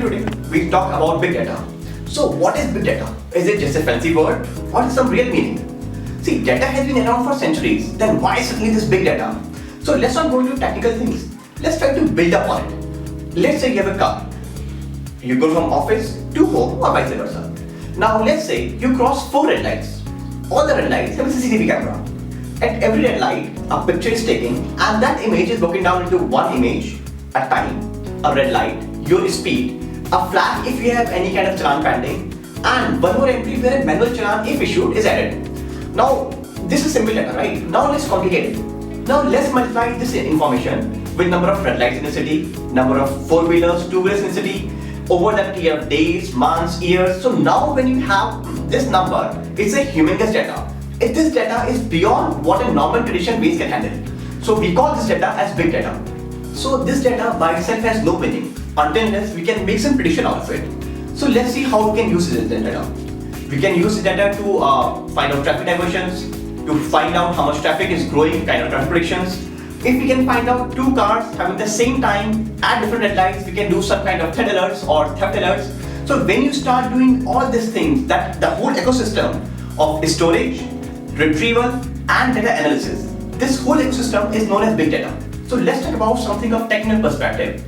today we talk about big data. So what is big data? Is it just a fancy word or is some real meaning? See, data has been around for centuries, then why suddenly this big data? So let's not go into technical things. Let's try to build up on it. Let's say you have a car. You go from office to home or vice versa. Now let's say you cross 4 red lights. All the red lights have a CCTV camera. At every red light, a picture is taken and that image is broken down into one image, a time, a red light, your speed, a flag if you have any kind of challan pending, and one more entry where a manual challan if issued is added. Now this is simple data, right? Now let's complicate it. Now let's multiply this information with number of red lights in the city, number of 4-wheelers, 2-wheelers in the city, over the period of days, months, years. So now when you have this number, it's a humongous data. If this data is beyond what a normal traditional base can handle. So we call this data as big data. So this data by itself has no meaning until unless we can make some prediction out of it. So let's see how we can use this data. We can use this data to find out traffic diversions, to find out how much traffic is growing, kind of traffic predictions. If we can find out 2 cars having the same time at different red lights, we can do some kind of threat alerts or theft alerts. So when you start doing all these things, that the whole ecosystem of storage, retrieval and data analysis, this whole ecosystem is known as big data. So let's talk about something of technical perspective.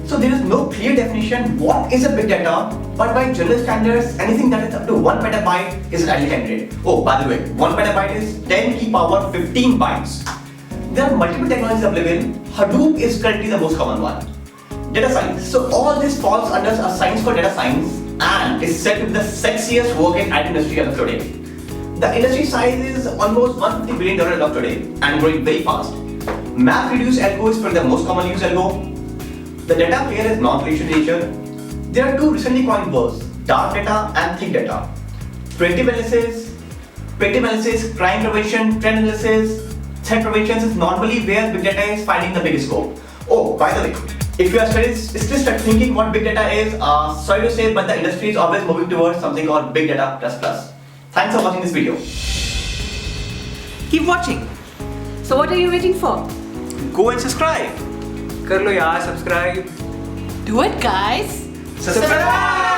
So there is no clear definition what is a big data, but by general standards, anything that is up to 1 petabyte is an ideal candidate. Oh, by the way, 1 petabyte is 10 to the power 15 bytes. There are multiple technologies available. Hadoop is currently the most common one. Data science. So all this falls under a science called data science and is said to be the sexiest work in IT industry as of today. The industry size is almost $150 billion as of today and growing very fast. MapReduce algo is probably the most commonly used algo. The data here is non-relational nature. There are 2 recently coined words, dark data and thick data. Predictive analysis, crime prevention, trend analysis, threat prevention is normally where big data is finding the biggest scope. Oh, by the way, if you are still start thinking what big data is, sorry to say, but the industry is always moving towards something called big data plus. Thanks for watching this video. Keep watching. So what are you waiting for? Go and subscribe. कर लो यार subscribe. Do it, guys! Subscribe!